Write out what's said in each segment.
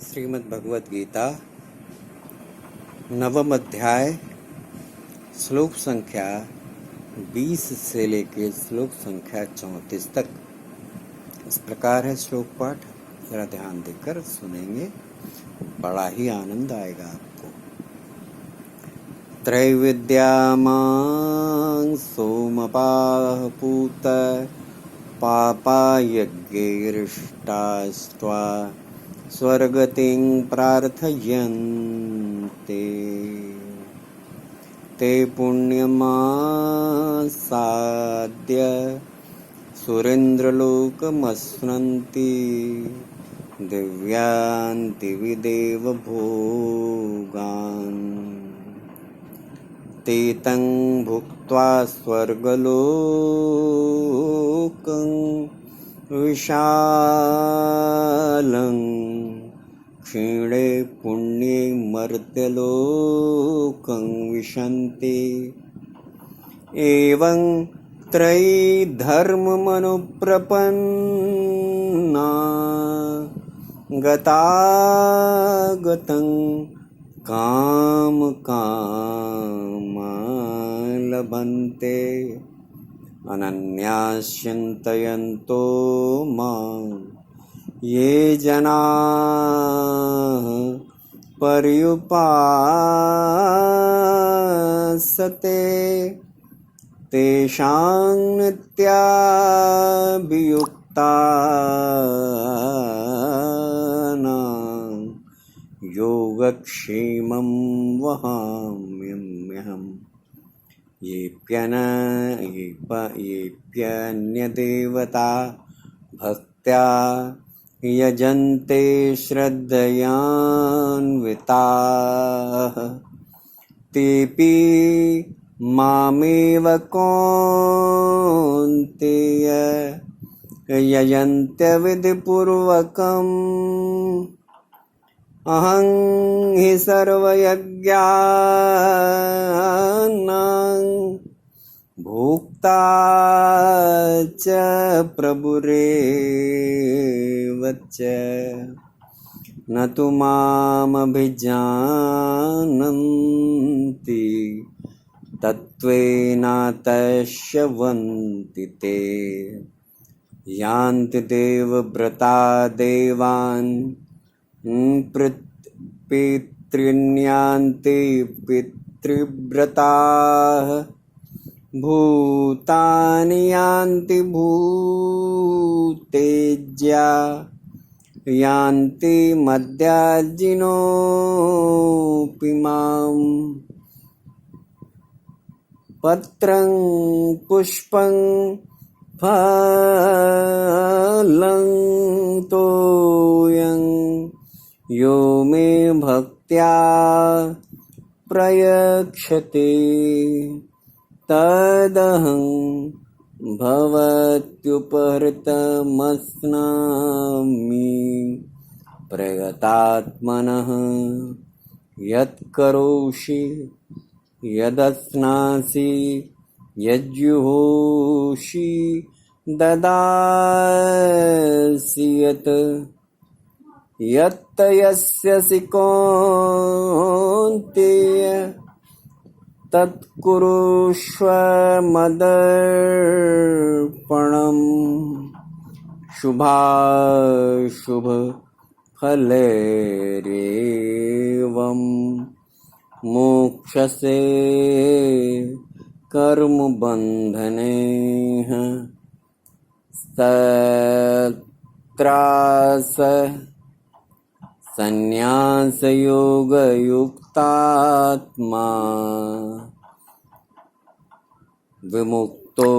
श्रीमद् भगवद गीता नवम अध्याय श्लोक संख्या 20 से लेके श्लोक संख्या 34 तक। इस प्रकार है श्लोक पाठ, जरा ध्यान देकर सुनेंगे, बड़ा ही आनंद आएगा आपको। त्रैविद्यामां सोमपाः पूत पापा यज्ञैरिष्टास्त्वा स्वर्गतिं प्रार्थयन्ते ते पुण्यमासाद्य सुरेन्द्रलोकमश्नुन्ति दिव्यान् दिवि देवभोगान् ते तं भुक्त्वा स्वर्गलोकं विशालं क्षीणे पुण्ये मर्त्यलोकं विशन्ति। एवं त्रयीधर्ममनुप्रपन्ना गतागतं कामकामा लभन्ते अनन्याश्चिन्तयन्तो मां ये जनाः पर्युपासते तेषां नित्याभियुक्तानां योगक्षेमं वहाम्यहम्। येऽप्यन्यदेवता भक्त्या यजन्ते श्रद्धयान्विताः तेऽपि मामेव कौन्तेय यजन्त्यविधिपूर्वकम्। अहं हि सर्वयज्ञानां भोक्ता च प्रभुरेव च न तु मामभिजानन्ति तत्त्वेनातश्यवन्ति ते। यान्ति देवव्रता देवान् पितॄन्यान्ति पितृव्रताः भूतानि यान्ति भूतेज्या यान्ति मद्याजिनोऽपि माम्। पत्रं पुष्पं फलं तोयं यो मे भक्त्या प्रयक्षते तदहं भवत्युपहृतमस्नामि प्रयतात्मनः। यत्करोषि यदश्नासि यज्जुहोषि ददासि यत् यस्यसि कौन्तेय तत्कुरुष्व मदर्पणम्। शुभाशुभ फलैरेवं मोक्षसे कर्मबन्धनैः। तत्रास संन्यासयोगयुक्तात्मा विमुक्तो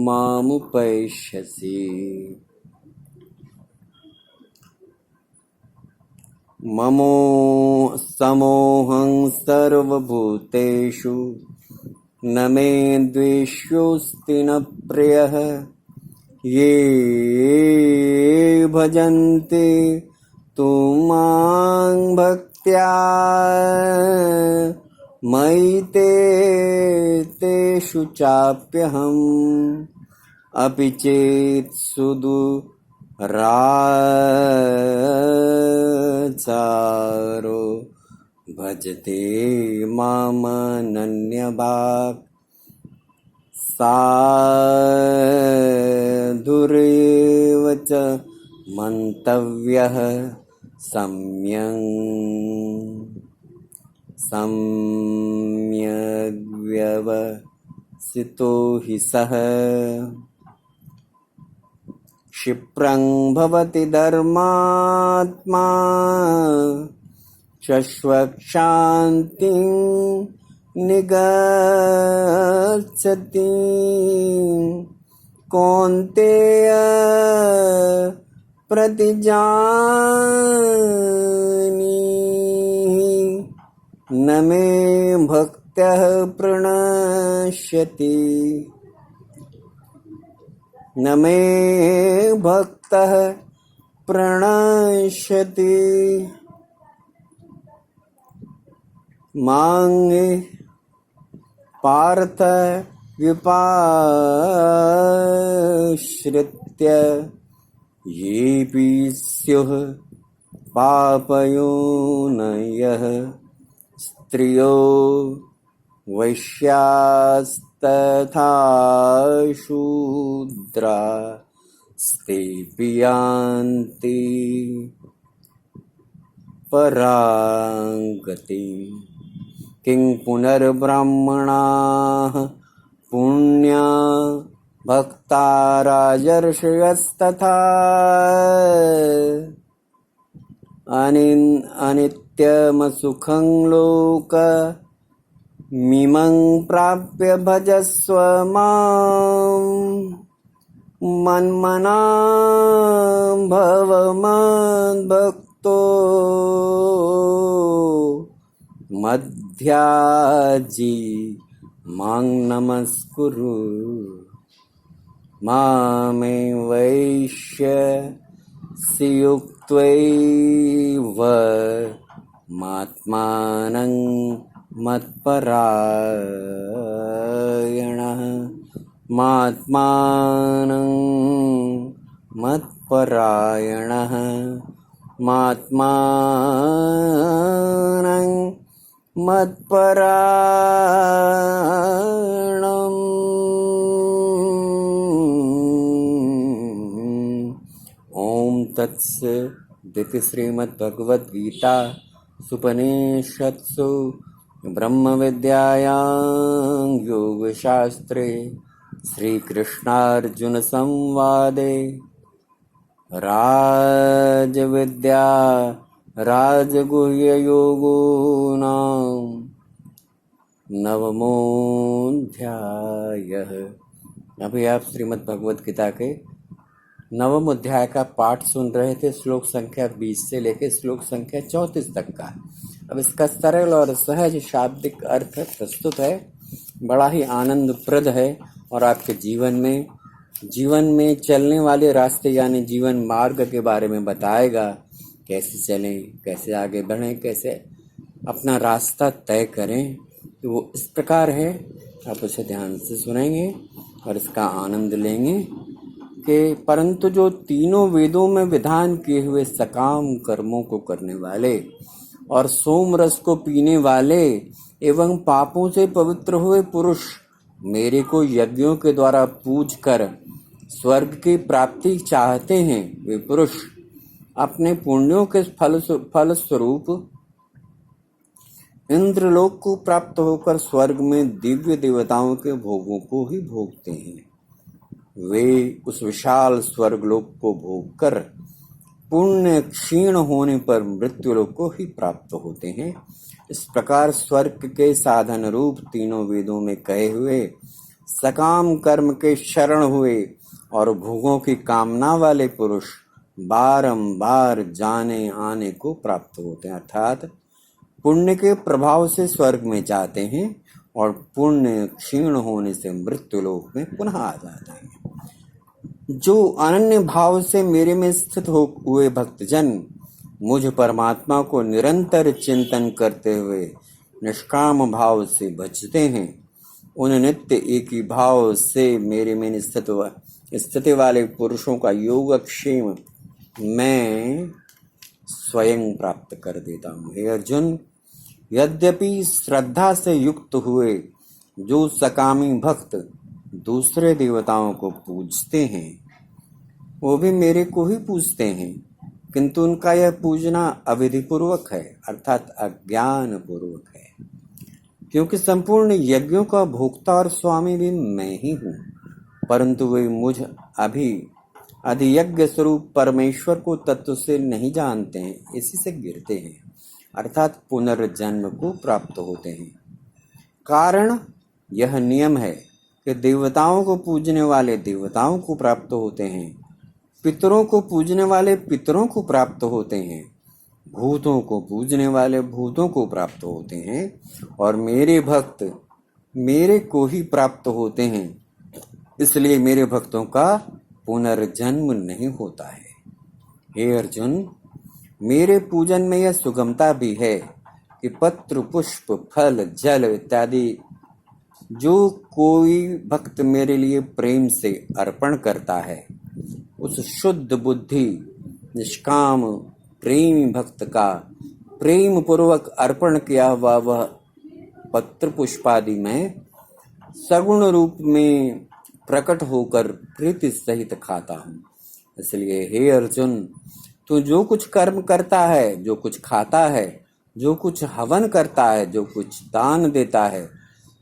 मामुपैष्यसि। ममो समोऽहं सर्वभूतेषु न मे द्वेष्योऽस्ति न प्रियः। ये भजन्ते तु मां भक्त्या मयि तेषु चाप्यहम्। अपि चेत् सुदुराचारो भजते मामनन्यभाक् साधुरेव च मन्तव्यः सम्यग्व्यवसितो हि सः क्षिप्रं भवति धर्मात्मा शश्वक्षान्तिं निगच्छति कौन्तेय प्रतिजानीहि न मे भक्त्यः प्रणश्यति न मे भक्तः प्रणश्यति मांगे पार्थ विपाश्रित्य येऽपि स्युः पापयोनयः स्त्रियो वैश्यास्तथा शूद्रा स्तेऽपि यान्ति परां गतिम् किं पुनर्ब्राह्मणाः पुण्या भक्ता राजर्षयस्तथा अनित्यमसुखं लोकमिमं प्राप्य भजस्व मां मन्मना भव मद्भक्तो मध्याजी मां नमस्कुरु मामे वैश्यसि युक्त्वैव मात्मानं मत्परायणः मात्मानं मत्परायणः मात्मानं मत्परायणम्। ओम तत्सदिति श्रीमद्भगवद्गीता सुपनिषत्सु ब्रह्म विद्यायां योगशास्त्रे श्रीकृष्णार्जुन संवादे राजविद्या राजगुह्ययोगो नाम नवमोऽध्यायः। अभी आप श्रीमद् भगवद गीता के नवम अध्याय का पाठ सुन रहे थे, श्लोक संख्या 20 से लेकर श्लोक संख्या 34 तक का। अब इसका सरल और सहज शाब्दिक अर्थ प्रस्तुत है, बड़ा ही आनंदप्रद है और आपके जीवन में चलने वाले रास्ते यानी जीवन मार्ग के बारे में बताएगा। कैसे चलें, कैसे आगे बढ़ें, कैसे अपना रास्ता तय करें, तो वो इस प्रकार है। आप उसे ध्यान से सुनेंगे और इसका आनंद लेंगे कि परंतु जो तीनों वेदों में विधान किए हुए सकाम कर्मों को करने वाले और सोम रस को पीने वाले एवं पापों से पवित्र हुए पुरुष मेरे को यज्ञों के द्वारा पूज कर स्वर्ग की प्राप्ति चाहते हैं, वे पुरुष अपने पुण्यों के फल स्वरूप इंद्रलोक को प्राप्त होकर स्वर्ग में दिव्य देवताओं के भोगों को ही भोगते हैं। वे उस विशाल स्वर्गलोक को भोग कर पुण्य क्षीण होने पर मृत्युलोक को ही प्राप्त होते हैं। इस प्रकार स्वर्ग के साधन रूप तीनों वेदों में कहे हुए सकाम कर्म के शरण हुए और भोगों की कामना वाले पुरुष बारंबार जाने आने को प्राप्त होते हैं, अर्थात पुण्य के प्रभाव से स्वर्ग में जाते हैं और पुण्य क्षीण होने से मृत्युलोक में पुनः आ जाते हैं। जो अनन्य भाव से मेरे में स्थित हुए भक्तजन मुझ परमात्मा को निरंतर चिंतन करते हुए निष्काम भाव से भजते हैं, उन नित्य एक ही भाव से मेरे में स्थिति वाले पुरुषों का योगक्षेम मैं स्वयं प्राप्त कर देता हूँ। हे अर्जुन, यद्यपि श्रद्धा से युक्त हुए जो सकामी भक्त दूसरे देवताओं को पूजते हैं वो भी मेरे को ही पूजते हैं, किंतु उनका यह पूजना अविधिपूर्वक है, अर्थात अज्ञान पूर्वक है। क्योंकि संपूर्ण यज्ञों का भोक्ता और स्वामी भी मैं ही हूँ, परंतु वे मुझ अभी अधियज्ञ स्वरूप परमेश्वर को तत्व से नहीं जानते हैं, इसी से गिरते हैं, अर्थात पुनर्जन्म को प्राप्त होते हैं। कारण यह नियम है कि देवताओं को पूजने वाले देवताओं को प्राप्त होते हैं, पितरों को पूजने वाले पितरों को प्राप्त होते हैं, भूतों को पूजने वाले भूतों को प्राप्त होते हैं, और मेरे भक्त मेरे को ही प्राप्त होते हैं। इसलिए मेरे भक्तों का पुनर्जन्म नहीं होता है। हे अर्जुन, मेरे पूजन में यह सुगमता भी है कि पत्र, पुष्प, फल, जल इत्यादि जो कोई भक्त मेरे लिए प्रेम से अर्पण करता है, उस शुद्ध बुद्धि निष्काम प्रेमी भक्त का प्रेम पूर्वक अर्पण किया हुआ वह पत्र पुष्पादि में सगुण रूप में प्रकट होकर प्रीति सहित खाता हूँ। इसलिए हे अर्जुन, तू जो कुछ कर्म करता है, जो कुछ खाता है, जो कुछ हवन करता है, जो कुछ दान देता है,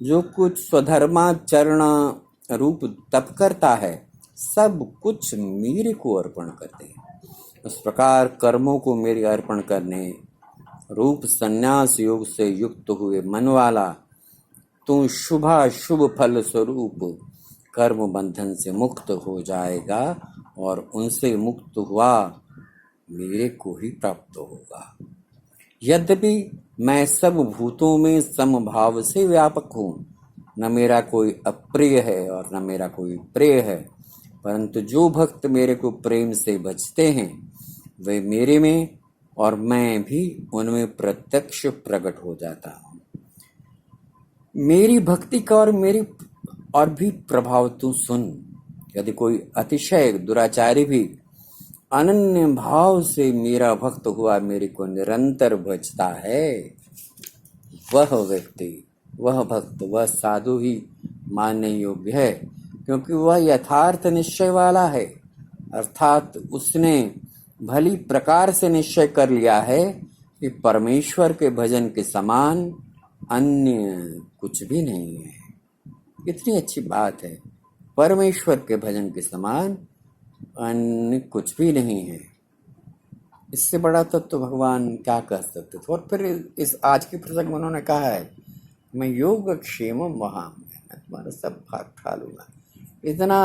जो कुछ स्वधर्माचरण रूप तप करता है, सब कुछ मेरे को अर्पण करते हैं। उस प्रकार कर्मों को मेरे अर्पण करने रूप संन्यास योग से युक्त हुए मन वाला तू शुभ फल स्वरूप कर्म बंधन से मुक्त हो जाएगा और उनसे मुक्त हुआ मेरे को ही प्राप्त होगा। यद्यपि मैं सब भूतों में समभाव से व्यापक हूँ, न मेरा कोई अप्रिय है और न मेरा कोई प्रिय है, परंतु जो भक्त मेरे को प्रेम से भजते हैं वे मेरे में और मैं भी उनमें प्रत्यक्ष प्रकट हो जाता हूँ। मेरी भक्ति का और भी प्रभाव तू सुन। यदि कोई अतिशय दुराचारी भी अनन्य भाव से मेरा भक्त हुआ मेरे को निरंतर भजता है, वह व्यक्ति, वह भक्त, वह साधु ही मानने योग्य है, क्योंकि वह यथार्थ निश्चय वाला है। अर्थात उसने भली प्रकार से निश्चय कर लिया है कि परमेश्वर के भजन के समान अन्य कुछ भी नहीं है। कितनी अच्छी बात है, परमेश्वर के भजन के समान अन्य कुछ भी नहीं है। इससे बड़ा तो भगवान क्या कह सकते थे। और फिर इस आज के प्रसंग में उन्होंने कहा है, मैं योग क्षेमम वहां, मैं तुम्हारा सब भाग उठा लूंगा। इतना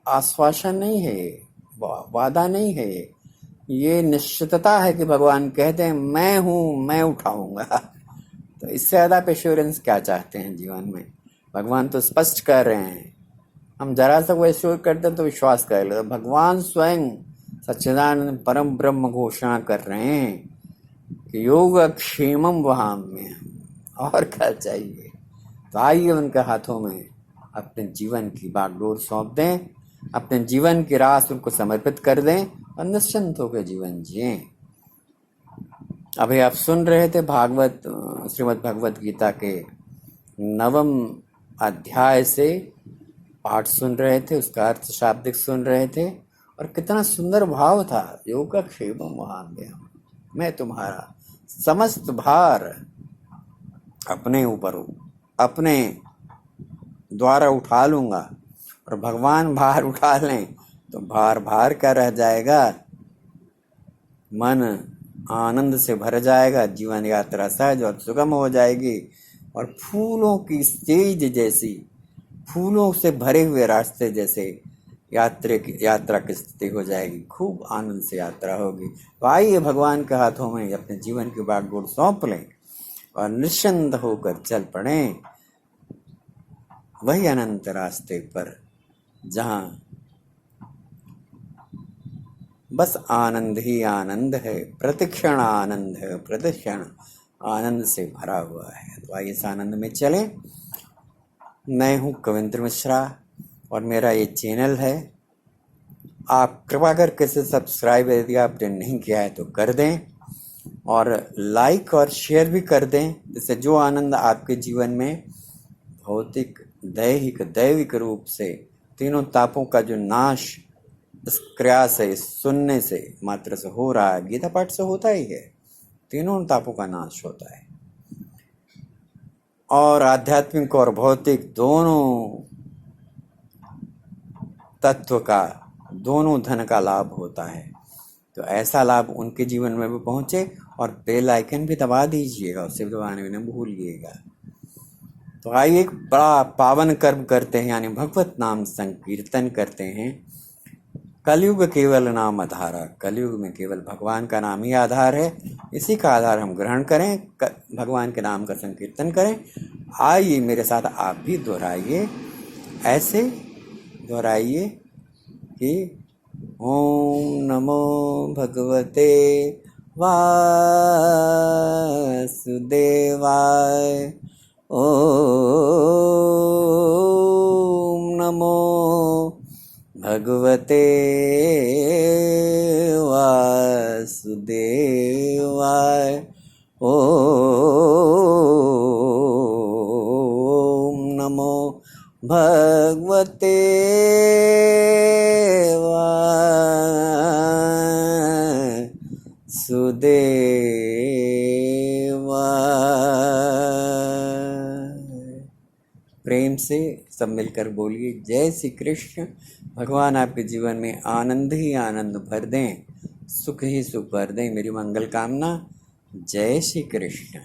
आश्वासन नहीं है, वादा नहीं है, ये निश्चितता है कि भगवान कहते हैं मैं हूं, मैं उठाऊंगा। तो इससे ज्यादा एश्योरेंस क्या चाहते हैं जीवन में। भगवान तो स्पष्ट कर रहे हैं, हम जरा सा वो एश्योर करते हैं तो विश्वास कर लेते। भगवान स्वयं सच्चिदानंद परम ब्रह्म घोषणा कर रहे हैं कि योग क्षेमम वहां में, और क्या चाहिए। तो आइए उनके हाथों में अपने जीवन की बागडोर सौंप दें, अपने जीवन की रास उनको समर्पित कर दें और निश्चिंत होकर जीवन जिए। अभी आप सुन रहे थे भागवत, श्रीमद् भगवत गीता के 9वें अध्याय से पाठ सुन रहे थे, उसका अर्थ शाब्दिक सुन रहे थे, और कितना सुंदर भाव था। योगक्षेमम वहाम्यहम्, मैं तुम्हारा समस्त भार अपने ऊपर, अपने द्वारा उठा लूंगा। और भगवान भार उठा लें तो भार का रह जाएगा, मन आनंद से भर जाएगा, जीवन यात्रा सहज और सुगम हो जाएगी, और फूलों की सेज जैसी, फूलों से भरे हुए रास्ते जैसे यात्रा की स्थिति हो जाएगी। खूब आनंद से यात्रा होगी। तो आइए भगवान के हाथों में अपने जीवन की बागडोर सौंप लें और निश्चिंत होकर चल पड़ें वही अनंत रास्ते पर, जहां बस आनंद ही आनंद है, प्रतिक्षण आनंद है, प्रतिक्षण आनंद से भरा हुआ है। तो आइए इस आनंद में चलें। मैं हूं कविंद्र मिश्रा और मेरा ये चैनल है। आप कृपा करके इसे सब्सक्राइब यदि आपने नहीं किया है तो कर दें, और लाइक और शेयर भी कर दें, जिससे जो आनंद आपके जीवन में भौतिक, दैहिक, दैविक रूप से तीनों तापों का जो नाश इस क्रिया से, इस सुनने से मात्र से हो रहा है, गीता पाठ से होता ही है, तीनों तापों का नाश होता है और आध्यात्मिक और भौतिक दोनों तत्व का, दोनों धन का लाभ होता है। तो ऐसा लाभ उनके जीवन में भी पहुंचे और बेल आइकन भी दबा दीजिएगा, उसे भी दबाने में न भूलिएगा। तो आइए एक बड़ा पावन कर्म करते हैं, यानी भगवत नाम संकीर्तन करते हैं। कलयुग केवल नाम आधार, कलयुग में केवल भगवान का नाम ही आधार है, इसी का आधार हम ग्रहण करें, भगवान के नाम का संकीर्तन करें। आइए मेरे साथ आप भी दोहराइए, ऐसे दोहराइए कि ओम नमो भगवते वासुदेवाय, ओम नमो भगवते वासुदेवाय, ओम नमो भगवते वासुदेवाय। प्रेम से सब मिलकर बोलिए जय श्री कृष्ण। भगवान आपके जीवन में आनंद ही आनंद भर दें, सुख ही सुख भर दें, मेरी मंगल कामना। जय श्री कृष्ण।